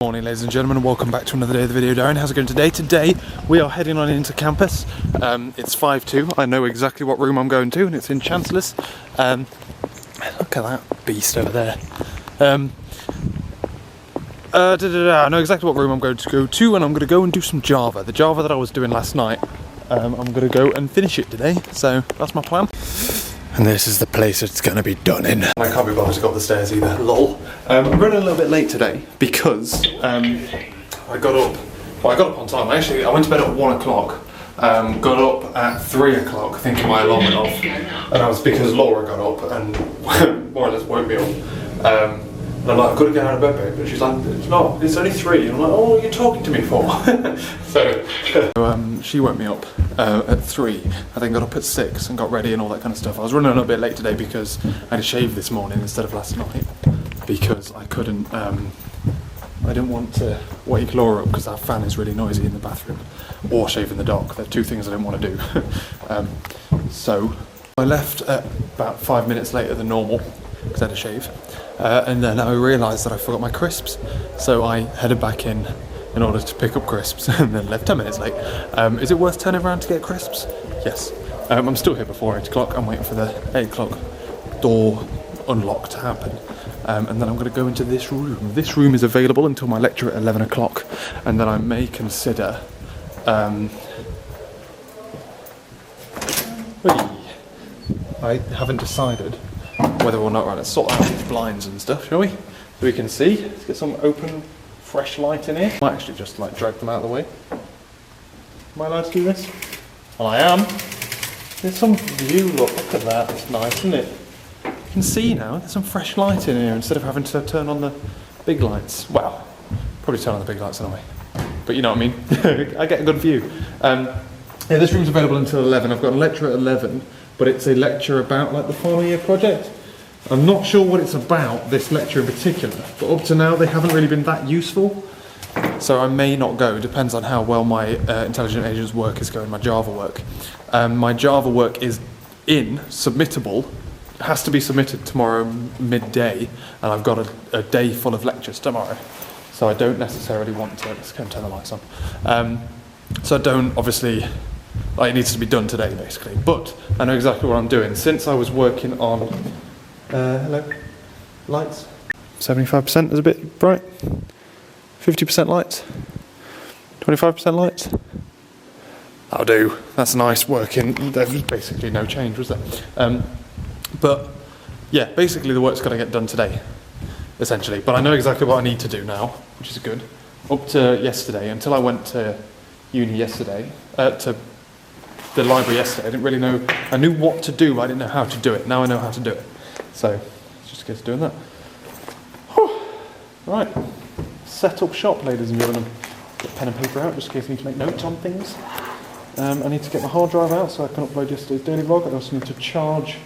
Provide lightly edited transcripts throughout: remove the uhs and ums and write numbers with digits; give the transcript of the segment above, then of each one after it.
Morning ladies and gentlemen, and welcome back to another day of the video diary. How's it going today? Today we are heading on into campus. It's 5:02. I know exactly what room I'm going to, and it's in Chancellor's. Look at that beast over there. I know exactly what room I'm going to go to, and I'm going to go and do some Java. The Java that I was doing last night, I'm going to go and finish it today, so that's my plan. And this is the place it's going to be done in. I can't be bothered to go up the stairs either, lol. I'm running a little bit late today because I got up on time. Actually, I went to bed at 1 o'clock, got up at 3 o'clock thinking my alarm went off, and that was because Laura got up and more or less woke me up. And I'm like, I've got to get out of bed, babe. And she's like, no, it's only 3. And I'm like, oh, what are you talking to me for? So she woke me up at 3. I then got up at 6 and got ready and all that kind of stuff. I was running a little bit late today because I had to shave this morning instead of last night because I couldn't, I didn't want to wake Laura up because our fan is really noisy in the bathroom, or shave in the dock. They're two things I didn't want to do. So I left at about 5 minutes later than normal because I had to shave. And then I realised that I forgot my crisps, so I headed back in order to pick up crisps and then left 10 minutes late. Is it worth turning around to get crisps? Yes. I'm still here before 8 o'clock. I'm waiting for the 8 o'clock door unlock to happen. And then I'm going to go into this room. This room is available until my lecture at 11 o'clock, and then I may consider I haven't decided whether or not, right, let's sort out these blinds and stuff, shall we? So we can see. Let's get some open, fresh light in here. I might actually just like drag them out of the way. Am I allowed to do this? Well, I am. There's some view, look at that, it's nice, isn't it? You can see now, there's some fresh light in here instead of having to turn on the big lights. Well, probably turn on the big lights anyway. But you know what I mean? I get a good view. Yeah, this room's available until 11. I've got a lecture at 11. But it's a lecture about like the final year project. I'm not sure what it's about, this lecture in particular, but up to now they haven't really been that useful. So I may not go, depends on how well my intelligent agents work is going, my Java work. My Java work is submittable. It has to be submitted tomorrow midday, and I've got a day full of lectures tomorrow. So I don't necessarily want to, let's go and turn the lights on. So I don't, obviously, it needs to be done today, basically. But I know exactly what I'm doing. Since I was working on, hello, lights. 75% is a bit bright. 50% lights. 25% lights. That'll do. That's nice working. There was basically no change, was there? But yeah, basically the work's got to get done today, essentially. But I know exactly what I need to do now, which is good. Up to yesterday, until I went to uni yesterday, to the library yesterday, I didn't really know. I knew what to do, but I didn't know how to do it. Now I know how to do it. So let's just get to doing that. Whew. Right, set up shop, ladies and gentlemen. Get pen and paper out just in case I need to make notes on things. I need to get my hard drive out so I can upload yesterday's daily vlog. I also need to charge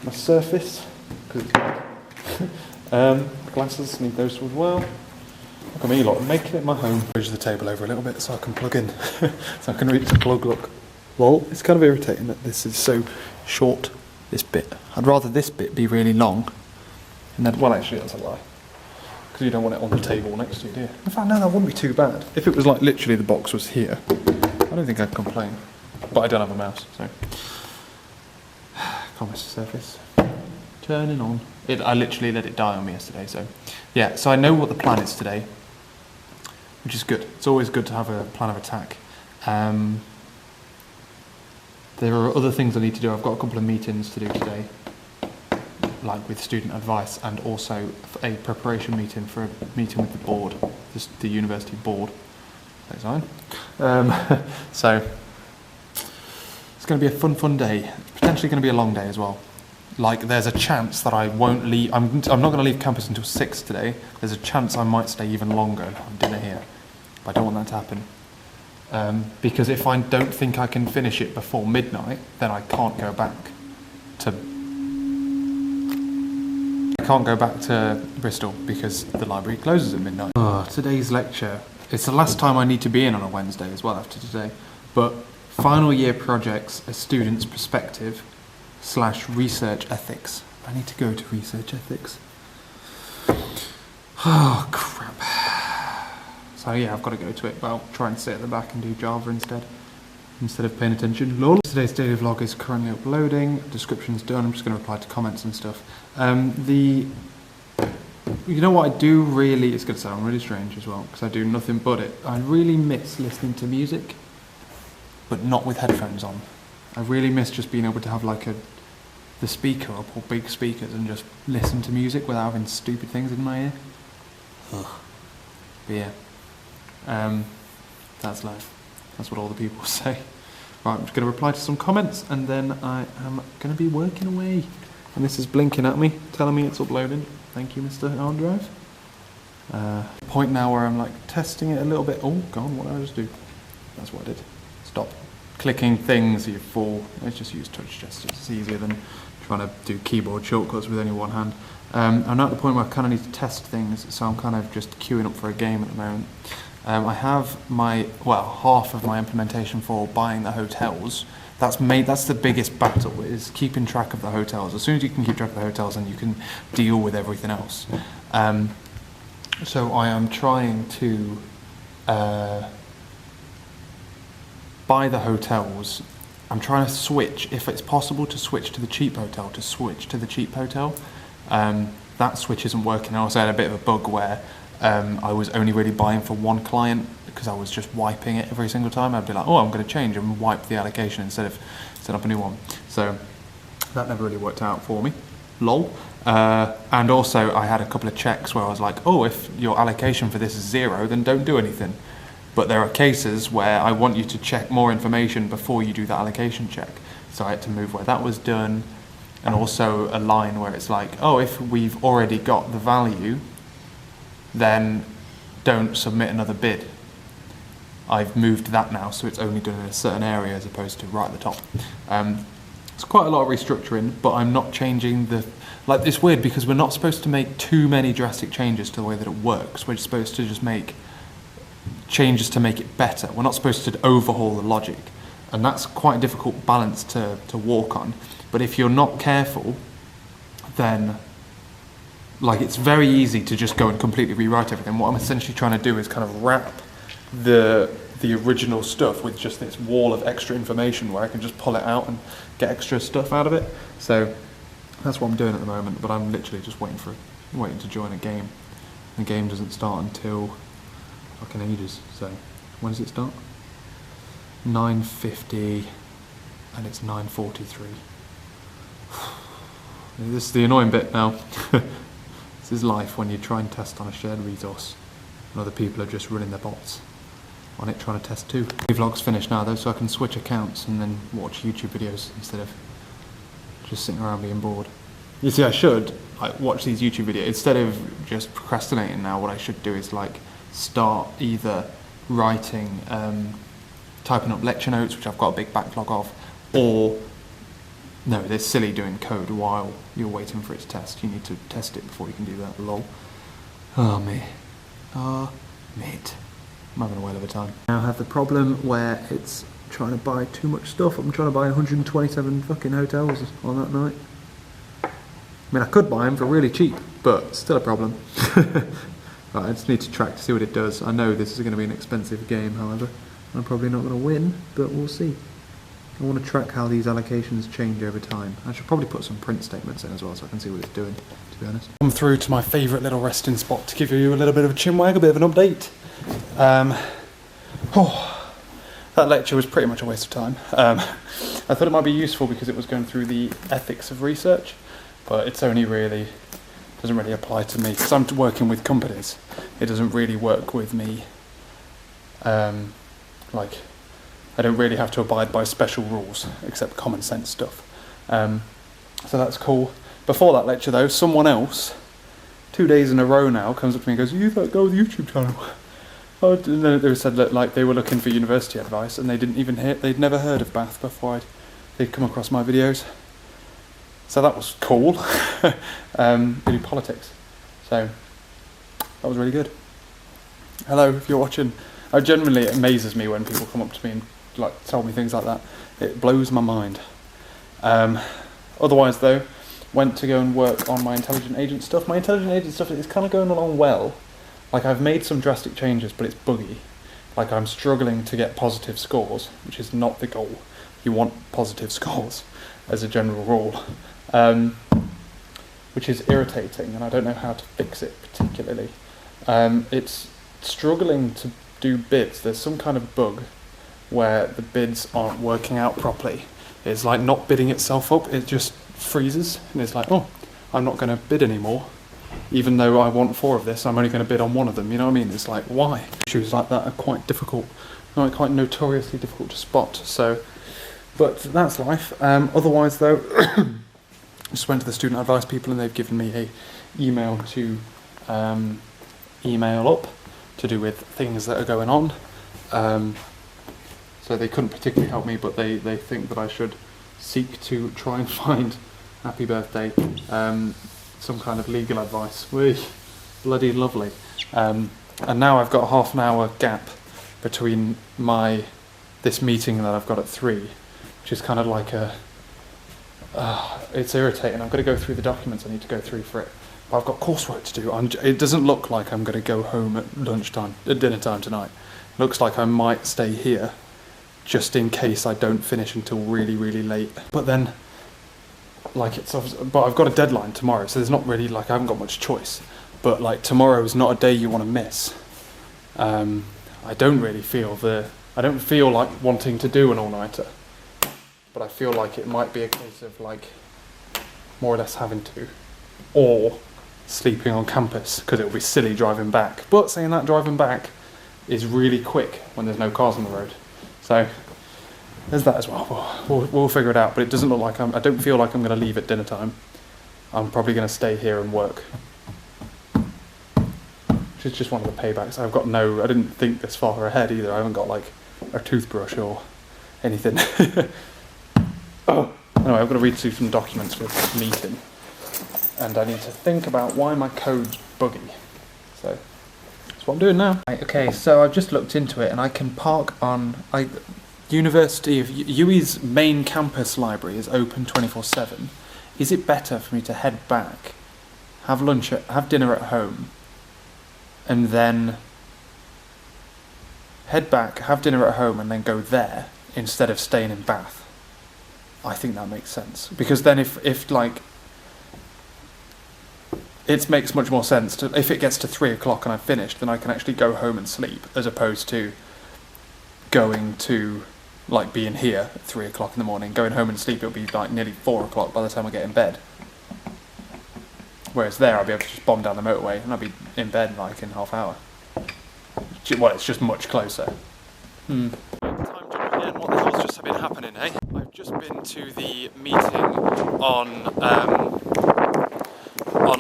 my Surface because it's bad. Glasses, need those as well. Look at me, lot, making it my home. Push the table over a little bit so I can plug in, so I can reach the plug. Look. Well, it's kind of irritating that this is so short, this bit. I'd rather this bit be really long. And then, well, actually, that's a lie. Because you don't want it on the table next to you, do you? In fact, no, that wouldn't be too bad. If it was like literally the box was here, I don't think I'd complain. But I don't have a mouse, so. Can't miss the Surface. Turning on. I literally let it die on me yesterday, so. Yeah, so I know what the plan is today, which is good. It's always good to have a plan of attack. There are other things I need to do. I've got a couple of meetings to do today, like with student advice, and also a preparation meeting for a meeting with the board, the university board. That's fine. So it's going to be a fun day. It's potentially going to be a long day as well. Like there's a chance that I won't leave. I'm not going to leave campus until 6 today. There's a chance I might stay even longer on dinner here, but I don't want that to happen. Because if I don't think I can finish it before midnight, then I can't go back to Bristol because the library closes at midnight. Oh, today's lecture. It's the last time I need to be in on a Wednesday as well after today. But final year projects, a student's perspective / research ethics. I need to go to research ethics. Oh, crap. So yeah, I've got to go to it, but I'll try and sit at the back and do Java instead of paying attention. Lol. Today's daily vlog is currently uploading, description's done, I'm just going to reply to comments and stuff. You know what I do really, it's going to sound really strange as well, because I do nothing but it. I really miss listening to music, but not with headphones on. I really miss just being able to have like the speaker up, or big speakers, and just listen to music without having stupid things in my ear. Ugh. But yeah, that's life. That's what all the people say. Right, I'm just going to reply to some comments, and then I am going to be working away. And this is blinking at me, telling me it's uploading. Thank you, Mr. Hard Drive. Point now where I'm like testing it a little bit. Oh, God, what did I just do? That's what I did. Stop clicking things, you fool. Let's just use touch gestures. It's easier than trying to do keyboard shortcuts with only one hand. I'm now at the point where I kind of need to test things, so I'm kind of just queuing up for a game at the moment. I have half of my implementation for buying the hotels. That's the biggest battle, is keeping track of the hotels. As soon as you can keep track of the hotels, then you can deal with everything else. So I am trying to buy the hotels. I'm trying to switch, if it's possible, to switch to the cheap hotel, that switch isn't working. I also had a bit of a bug where I was only really buying for one client, because I was just wiping it every single time. I'd be like, oh, I'm going to change and wipe the allocation instead of set up a new one. So that never really worked out for me. Lol. And also I had a couple of checks where I was like, oh, if your allocation for this is 0, then don't do anything. But there are cases where I want you to check more information before you do that allocation check. So I had to move where that was done, and also a line where it's like, oh, if we've already got the value, then don't submit another bid. I've moved that now, so it's only done in a certain area as opposed to right at the top. It's quite a lot of restructuring, but I'm not changing it's weird because we're not supposed to make too many drastic changes to the way that it works. We're supposed to just make changes to make it better. We're not supposed to overhaul the logic, and that's quite a difficult balance to walk on. But if you're not careful, then it's very easy to just go and completely rewrite everything. What I'm essentially trying to do is kind of wrap the original stuff with just this wall of extra information where I can just pull it out and get extra stuff out of it. So that's what I'm doing at the moment, but I'm literally just waiting to join a game. The game doesn't start until fucking ages. So when does it start? 9:50, and it's 9:43. This is the annoying bit now. This is life when you try and test on a shared resource and other people are just running their bots on it trying to test too. The vlog's finished now though, so I can switch accounts and then watch YouTube videos instead of just sitting around being bored. You see, I should watch these YouTube videos instead of just procrastinating. Now what I should do is start either writing, typing up lecture notes, which I've got a big backlog of, or no, it's silly doing code while you're waiting for it to test. You need to test it before you can do that. Lol. Oh, mate. Oh, mate. I'm having a whale of a time. Now I have the problem where it's trying to buy too much stuff. I'm trying to buy 127 fucking hotels on that night. I mean, I could buy them for really cheap, but still a problem. Right, I just need to track to see what it does. I know this is going to be an expensive game, however. I'm probably not going to win, but we'll see. I want to track how these allocations change over time. I should probably put some print statements in as well so I can see what it's doing, to be honest. I'm through to my favourite little resting spot to give you a little bit of a chinwag, a bit of an update. That lecture was pretty much a waste of time. I thought it might be useful because it was going through the ethics of research, but it's only really, doesn't really apply to me because I'm working with companies. It doesn't really work with me. I don't really have to abide by special rules, except common sense stuff. So that's cool. Before that lecture though, someone else, 2 days in a row now, comes up to me and goes, "You that go with the YouTube channel?" Oh, they said that they were looking for university advice and they'd never heard of Bath before they'd come across my videos. So that was cool. We do politics. So that was really good. Hello, if you're watching. It amazes me when people come up to me and tell me things like that. It blows my mind. Otherwise though, went to go and work on my intelligent agent stuff. My intelligent agent stuff is kind of going along well. like I've made some drastic changes, but it's buggy. Like I'm struggling to get positive scores, which is not the goal. You want positive scores as a general rule, which is irritating, and I don't know how to fix it particularly. It's struggling to do bids. There's some kind of bug where the bids aren't working out properly. It's like not bidding itself up, it just freezes, and it's like, oh, I'm not going to bid anymore. Even though I want 4 of this, I'm only going to bid on 1 of them, you know what I mean? It's like, why? Issues like that are quite difficult, quite notoriously difficult to spot, so, but that's life. Otherwise though, just went to the student advice people and they've given me a email to email up to do with things that are going on. So they couldn't particularly help me, but they think that I should seek to try and find happy birthday, some kind of legal advice. Whee, bloody lovely. And now I've got a half an hour gap between this meeting that I've got at 3, which is kind of like it's irritating. I've got to go through the documents I need to go through for it. But I've got coursework to do. It doesn't look like I'm going to go home at dinner time tonight. It looks like I might stay here just in case I don't finish until really, really late. But then, like but I've got a deadline tomorrow, so there's not really, like, I haven't got much choice. But like, tomorrow is not a day you want to miss. I don't feel like wanting to do an all-nighter, but I feel like it might be a case of like more or less having to, or sleeping on campus, because it'll be silly driving back. But saying that, driving back is really quick when there's no cars on the road. So there's that as well. We'll figure it out, but it doesn't look like I don't feel like I'm going to leave at dinner time. I'm probably going to stay here and work, which is just one of the paybacks. I didn't think this far ahead either. I haven't got like a toothbrush or anything. Oh, anyway, I've got to read through some documents for this meeting, and I need to think about why my code's buggy. So that's what I'm doing now. Right, okay, so I've just looked into it, and I can park on University of UWE's main campus library is open 24/7. Is it better for me to head back, have dinner at home, and then head back, have dinner at home, and then go there instead of staying in Bath? I think that makes sense, because then if like, it makes much more sense to, if it gets to 3 o'clock and I've finished, then I can actually go home and sleep, as opposed to going to, like, being here at 3 o'clock in the morning, going home and sleep, it'll be like nearly 4 o'clock by the time I get in bed. Whereas there, I'll be able to just bomb down the motorway and I'll be in bed like in half hour. Well, it's just much closer. Time jumping in, what the hell's just been happening, eh? I've just been to the meeting on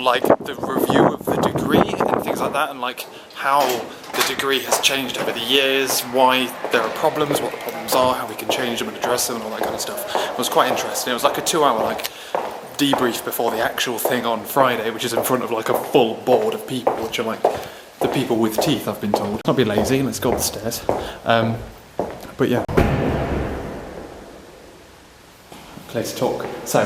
like the review of the degree and things like that, and like how the degree has changed over the years, why there are problems, what the problems are, how we can change them and address them and all that kind of stuff. It was quite interesting. It was like a 2-hour like debrief before the actual thing on Friday, which is in front of like a full board of people, which are like the people with teeth, I've been told. Not be lazy, let's go up the stairs. But yeah. Place to talk. So,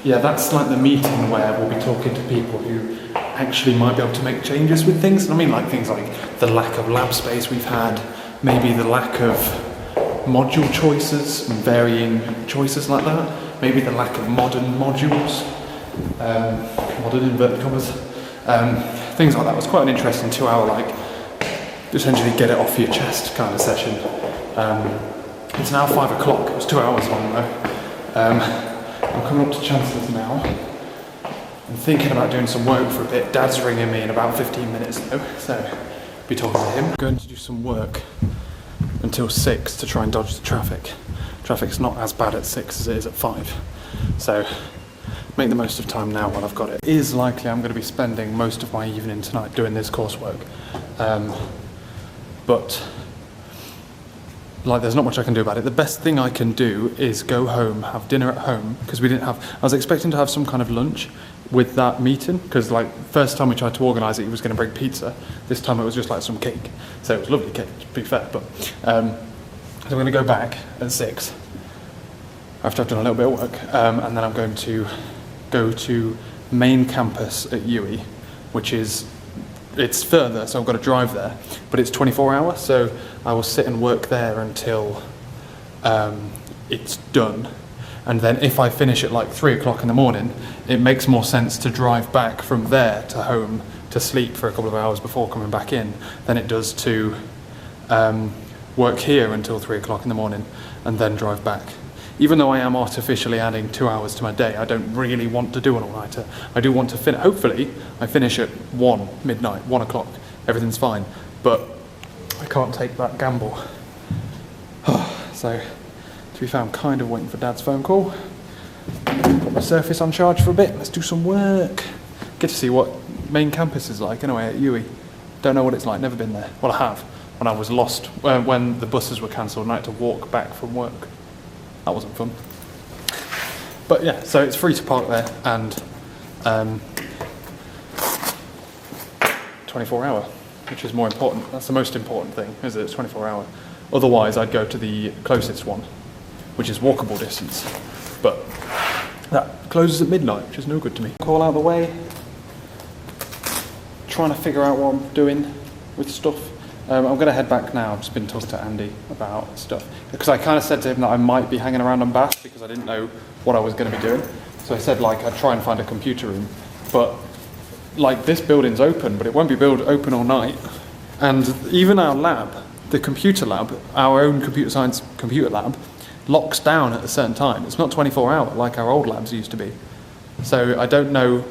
yeah, that's like the meeting where we'll be talking to people who actually might be able to make changes with things. I mean, like things like the lack of lab space we've had, maybe the lack of module choices and varying choices like that, maybe the lack of modern modules, modern inverted commas, things like that. It was quite an interesting 2-hour, like, essentially get it off your chest kind of session. It's now 5 o'clock, it was 2 hours long though. I'm coming up to Chancellor's now. I'm thinking about doing some work for a bit. Dad's ringing me in about 15 minutes though, so I'll be talking to him. I'm going to do some work until 6 to try and dodge the traffic. Traffic's not as bad at 6 as it is at 5, so make the most of time now while I've got it. It is likely I'm going to be spending most of my evening tonight doing this coursework, but like, there's not much I can do about it. The best thing I can do is go home, have dinner at home, because I was expecting to have some kind of lunch with that meeting, because like, first time we tried to organise it, he was going to bring pizza. This time it was just like some cake. So it was lovely cake, to be fair, but, so I'm going to go back at 6, after I've done a little bit of work, and then I'm going to go to main campus at UWE, which is it's further, so I've got to drive there, but it's 24 hours, so I will sit and work there until it's done. And then if I finish at like 3 o'clock in the morning, it makes more sense to drive back from there to home to sleep for a couple of hours before coming back in than it does to work here until 3 o'clock in the morning and then drive back. Even though I am artificially adding 2 hours to my day, I don't really want to do an all-nighter. I do want to finish, hopefully I finish at midnight, 1 o'clock, everything's fine, but I can't take that gamble. So, to be fair, I'm kind of waiting for Dad's phone call. Put my Surface on charge for a bit, let's do some work. Get to see what main campus is like anyway at UE. Don't know what it's like, never been there. Well, I have, when I was lost, when the buses were cancelled and I had to walk back from work. That wasn't fun. But yeah, so it's free to park there, and 24 hour, which is more important. That's the most important thing, is that it's 24 hour. Otherwise, I'd go to the closest one, which is walkable distance. But that closes at midnight, which is no good to me. Call out of the way. Trying to figure out what I'm doing with stuff. I'm going to head back now. I've just been talking to Andy about stuff. Because I kind of said to him that I might be hanging around on Bath because I didn't know what I was going to be doing. So I said, like, I'd try and find a computer room. But, like, this building's open, but it won't be open all night. And even our lab, the computer lab, our own computer science computer lab, locks down at a certain time. It's not 24 hour like our old labs used to be. So I don't know,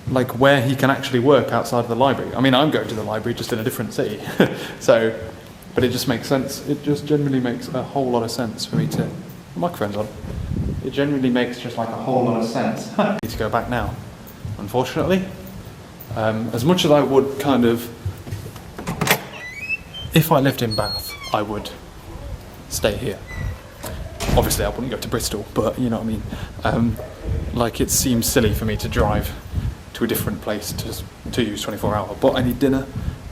like, where he can actually work outside of the library. I mean, I'm going to the library just in a different city. So, but it just makes sense. It just generally makes a whole lot of sense for me to... The microphone's on. It generally makes just like a whole lot of sense. I need to go back now, unfortunately. As much as I would kind of... If I lived in Bath, I would stay here. Obviously, I wouldn't go to Bristol, but you know what I mean. Like, it seems silly for me to drive to a different place to use 24 hour, but I need dinner,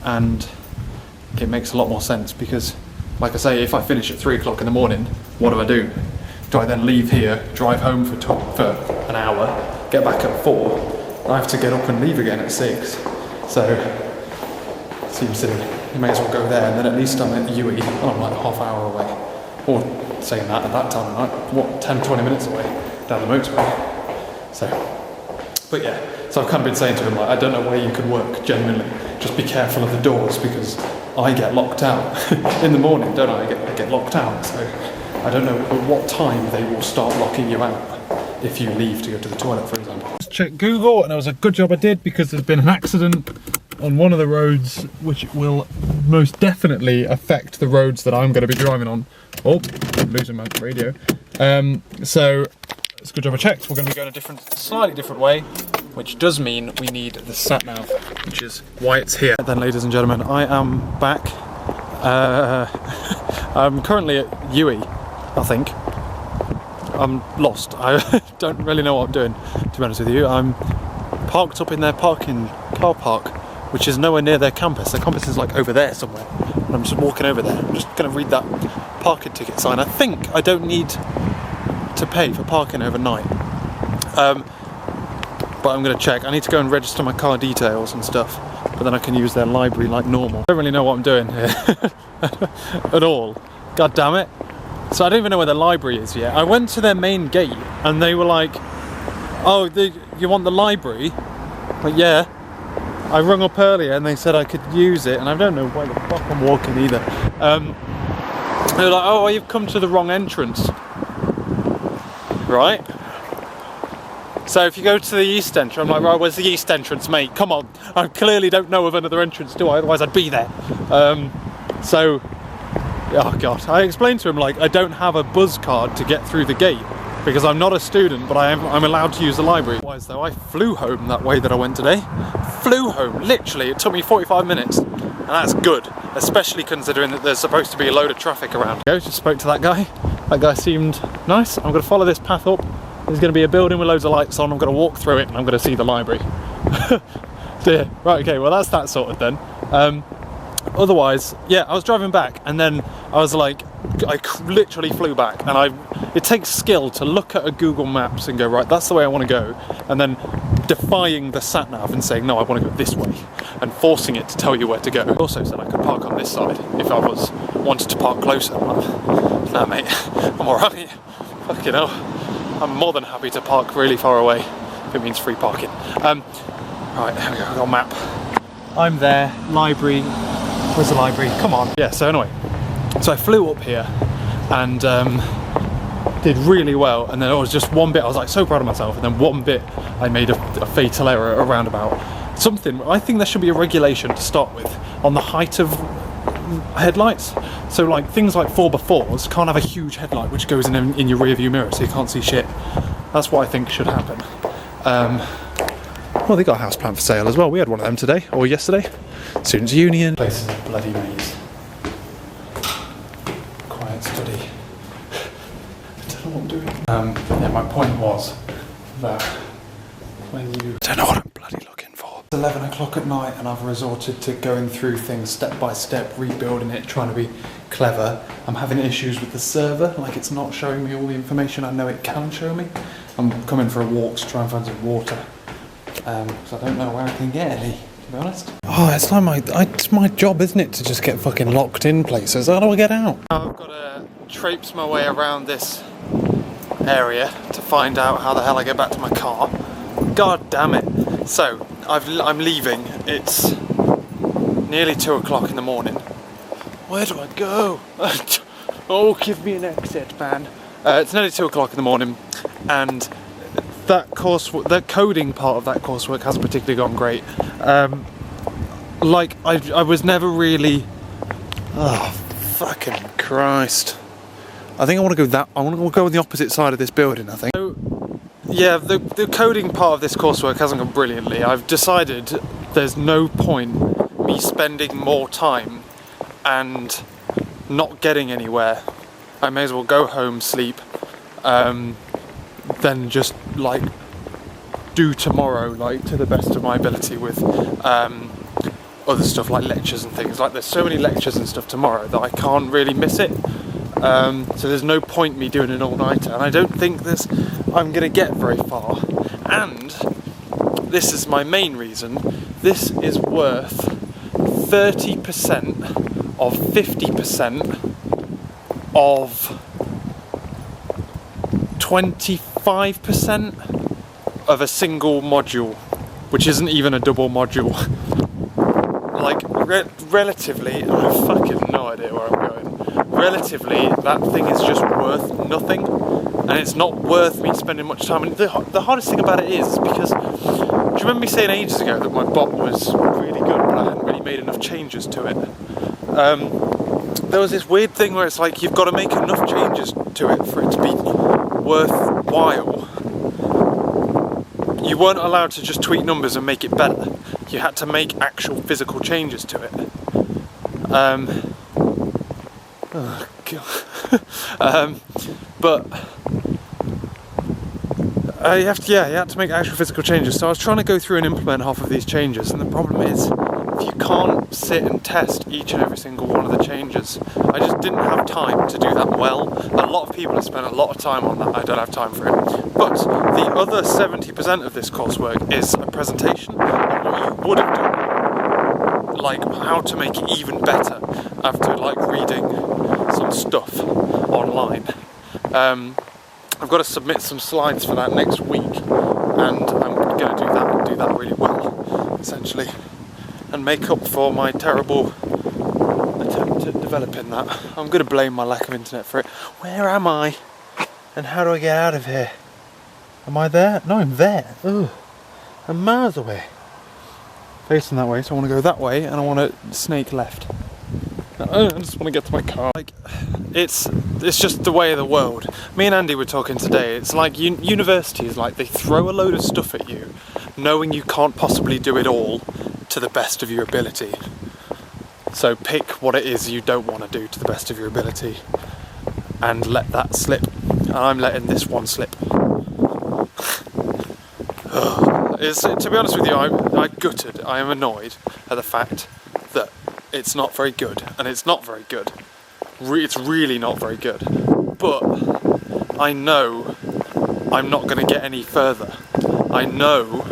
and it makes a lot more sense because, like I say, if I finish at 3 o'clock in the morning, what do? Do I then leave here, drive home for an hour, get back at 4, I have to get up and leave again at 6, so it seems silly. You may as well go there, and then at least I'm at UE, and I'm like half hour away. Or saying that at that time, like, 10-20 minutes away down the motorway. So, but yeah, so I've kind of been saying to him, like, I don't know where you can work, genuinely. Just be careful of the doors because I get locked out in the morning, don't I? I get locked out. So I don't know at what time they will start locking you out if you leave to go to the toilet, for example. Let's check Google, and it was a good job I did because there's been an accident on one of the roads which will most definitely affect the roads that I'm going to be driving on. Oh, I'm losing my radio. So it's a good job I checked. We're going to be going a slightly different way, which does mean we need the sat nav, which is why it's here. Then, ladies and gentlemen, I am back. I'm currently at UE, I think. I'm lost. I don't really know what I'm doing, to be honest with you. I'm parked up in their car park, which is nowhere near their campus. Their campus is like over there somewhere. And I'm just walking over there. I'm just going to read that parking ticket sign. I think I don't need to pay for parking overnight. But I'm going to check. I need to go and register my car details and stuff. But then I can use their library like normal. I don't really know what I'm doing here at all. God damn it. So I don't even know where the library is yet. I went to their main gate and they were like, oh, you want the library? Like, yeah. I rung up earlier and they said I could use it, and I don't know why the fuck I'm walking either. They were like, oh, well, you've come to the wrong entrance. Right? So if you go to the east entrance, I'm like, right, where's the east entrance, mate? Come on. I clearly don't know of another entrance, do I? Otherwise I'd be there. So, oh God. I explained to him, like, I don't have a buzz card to get through the gate because I'm not a student, but I'm allowed to use the library. Otherwise, though, I flew home that way that I went today. Flew home, literally. It took me 45 minutes, and that's good, especially considering that there's supposed to be a load of traffic around. I just spoke to that guy. That guy seemed nice. I'm going to follow this path up. There's going to be a building with loads of lights on. I'm going to walk through it, and I'm going to see the library. Dear. Right, okay, well, that's that sorted then. Otherwise, yeah, I was driving back, and then I was like, literally flew back, and it takes skill to look at a Google Maps and go, right, that's the way I want to go, and then defying the sat nav and saying, no, I want to go this way, and forcing it to tell you where to go. It also said I could park on this side if I wanted to park closer. Nah, mate, I'm alright. Fucking hell, I'm more than happy to park really far away if it means free parking. Right, here we go, I've got a map. I'm there, library. Where's the library? Come on. Yeah, so anyway, so I flew up here and did really well, and then it was just one bit, I was like so proud of myself, and then one bit I made a fatal error around about something. I think there should be a regulation to start with on the height of headlights. So like things like 4x4s can't have a huge headlight which goes in your rear view mirror so you can't see shit. That's what I think should happen. Well, they got a houseplant for sale as well. We had one of them today, or yesterday. Students' Union. Place is a bloody maze. Quiet study. I don't know what I'm doing. Yeah, my point was that when you... I don't know what I'm bloody looking for. It's 11 o'clock at night and I've resorted to going through things step by step, rebuilding it, trying to be clever. I'm having issues with the server, like it's not showing me all the information I know it can show me. I'm coming for a walk to try and find some water. Because I don't know where I can get any, to be honest. Oh, it's like it's my job, isn't it, to just get fucking locked in places. How do I get out? I've got to traipse my way around this area to find out how the hell I get back to my car. God damn it. So, I'm leaving. It's nearly 2 o'clock in the morning. Where do I go? Oh, give me an exit, man. It's nearly 2 o'clock in the morning, and the coding part of that coursework hasn't particularly gone great. Like I was never really. Oh, fucking Christ! I think I want to go I want to go on the opposite side of this building. I think. So, yeah, the coding part of this coursework hasn't gone brilliantly. I've decided there's no point me spending more time and not getting anywhere. I may as well go home, sleep. Then just like do tomorrow like to the best of my ability with other stuff like lectures and things. Like there's so many lectures and stuff tomorrow that I can't really miss it. So there's no point me doing an all-nighter, and I don't think I'm gonna get very far. And this is my main reason. This is worth 30% of 50% of 25% of a single module, which isn't even a double module. Like, relatively, I have fucking no idea where I'm going. Relatively, that thing is just worth nothing, and it's not worth me spending much time. And the hardest thing about it is because, do you remember me saying ages ago that my bot was really good, but I hadn't really made enough changes to it? There was this weird thing where it's like you've got to make enough changes to it for it to be worthwhile. You weren't allowed to just tweak numbers and make it better. You had to make actual physical changes to it. Oh God. But you had to make actual physical changes. So I was trying to go through and implement half of these changes, and the problem is, if you can't sit and test each and every single one of the changes, I just didn't have time to do that well. A lot of people have spent a lot of time on that. I don't have time for it. But the other 70% of this coursework is a presentation on what you would have done, like how to make it even better after like reading some stuff online. I've got to submit some slides for that next week, and I'm going to do that and do that really well, essentially, and make up for my terrible attempt at developing that. I'm going to blame my lack of internet for it. Where am I? And how do I get out of here? Am I there? No, I'm there. Ugh. I'm miles away. Facing that way, so I want to go that way, and I want to snake left. I just want to get to my car. Like, it's just the way of the world. Me and Andy were talking today. It's like universities, like they throw a load of stuff at you, knowing you can't possibly do it all to the best of your ability. So pick what it is you don't want to do to the best of your ability, and let that slip. And I'm letting this one slip. To be honest with you, I'm gutted. I am annoyed at the fact that it's not very good, and it's not very good it's really not very good. But I know I'm not going to get any further. I know,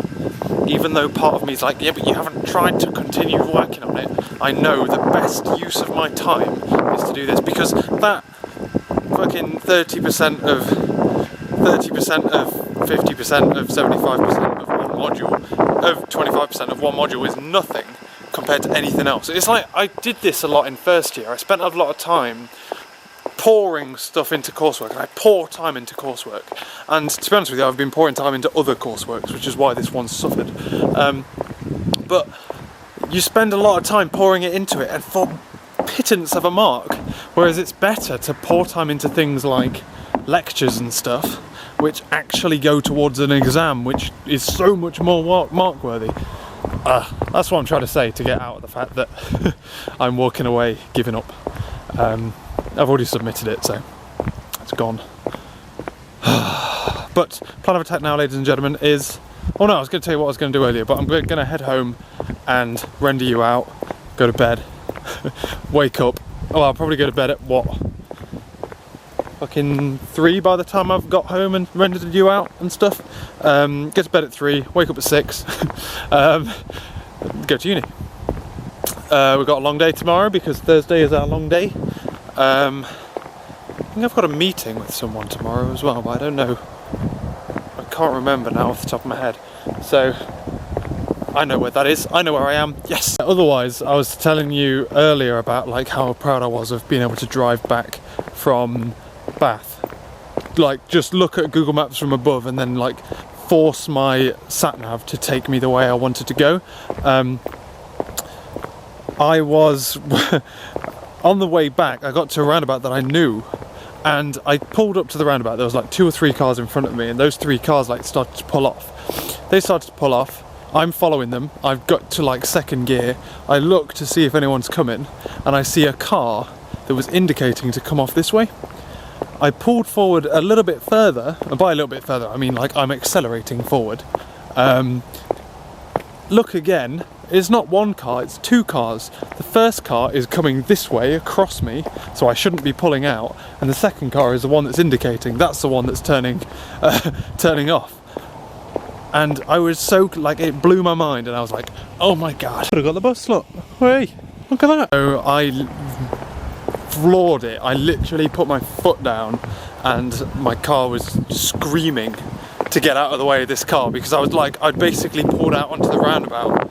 even though part of me is like, yeah, but you haven't tried to continue working on it. I know the best use of my time is to do this, because that fucking 30% of 50% of 75% of one module, of 25% of one module is nothing compared to anything else. It's like, I did this a lot in first year. I spent a lot of time pouring stuff into coursework, and I pour time into coursework, and to be honest with you, I've been pouring time into other courseworks, which is why this one suffered. But you spend a lot of time pouring it into it, and for pittance of a mark, whereas it's better to pour time into things like lectures and stuff, which actually go towards an exam, which is so much more mark worthy. That's what I'm trying to say, to get out of the fact that I'm walking away giving up. I've already submitted it, so it's gone. But plan of attack now, ladies and gentlemen, is... Oh no, I was going to tell you what I was going to do earlier, but I'm going to head home and render you out, go to bed, wake up. Oh, I'll probably go to bed at what? Fucking 3 by the time I've got home and rendered you out and stuff. Get to bed at 3, wake up at 6, go to uni. We've got a long day tomorrow because Thursday is our long day. I think I've got a meeting with someone tomorrow as well, but I don't know. I can't remember now off the top of my head. So I know where that is. I know where I am. Yes. Otherwise, I was telling you earlier about like how proud I was of being able to drive back from Bath. Like just look at Google Maps from above and then like force my sat nav to take me the way I wanted to go. I was on the way back, I got to a roundabout that I knew, and I pulled up to the roundabout. There was like 2 or 3 cars in front of me, and those 3 cars like started to pull off. They started to pull off. I'm following them. I've got to like 2nd gear. I look to see if anyone's coming, and I see a car that was indicating to come off this way. I pulled forward a little bit further, and by a little bit further I mean like I'm accelerating forward. Look again. It's not 1 car, it's 2 cars. The first car is coming this way across me, so I shouldn't be pulling out, and the second car is the one that's indicating. That's the one that's turning off. And I was so, like, it blew my mind, and I was like, oh my god, I could have got the bus, look. Hey, look at that. So I floored it. I literally put my foot down, and my car was screaming to get out of the way of this car, because I was like, I'd basically pulled out onto the roundabout,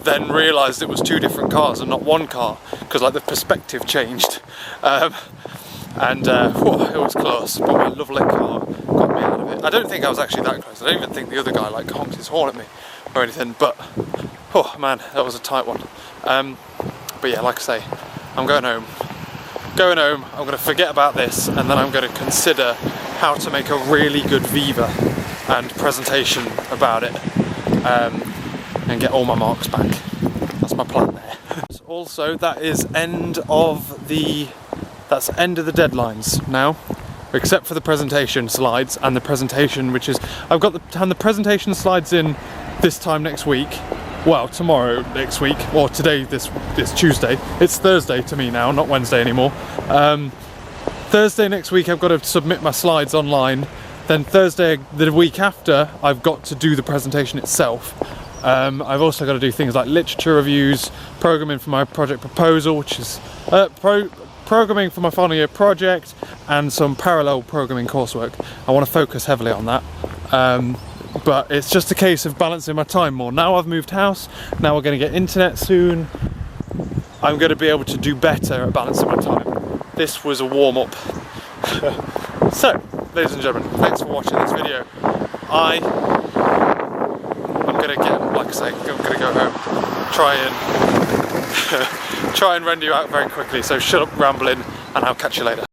then realised it was 2 different cars and not 1 car, because like the perspective changed. Whew, it was close, but my lovely car got me out of it. I don't think I was actually that close. I don't even think the other guy like honked his horn at me or anything, but oh man, that was a tight one. But yeah, like I say, I'm going home. I'm going to forget about this, and then I'm going to consider how to make a really good Viva and presentation about it, and get all my marks back. That's my plan there. Also, that is end of the deadlines now, except for the presentation slides and the presentation, which is I've got the presentation slides in this time next week. Well, tomorrow next week, or today, this Tuesday. It's Thursday to me now, not Wednesday anymore. Thursday next week I've got to submit my slides online. Then Thursday the week after I've got to do the presentation itself. I've also got to do things like literature reviews, programming for my project proposal, which is programming for my final year project, and some parallel programming coursework. I want to focus heavily on that. But it's just a case of balancing my time more. Now I've moved house, now we're going to get internet soon. I'm going to be able to do better at balancing my time. This was a warm-up. So, ladies and gentlemen, thanks for watching this video. I'm going to get, like I say, I'm going to go home, try and render you out very quickly, so shut up rambling, and I'll catch you later.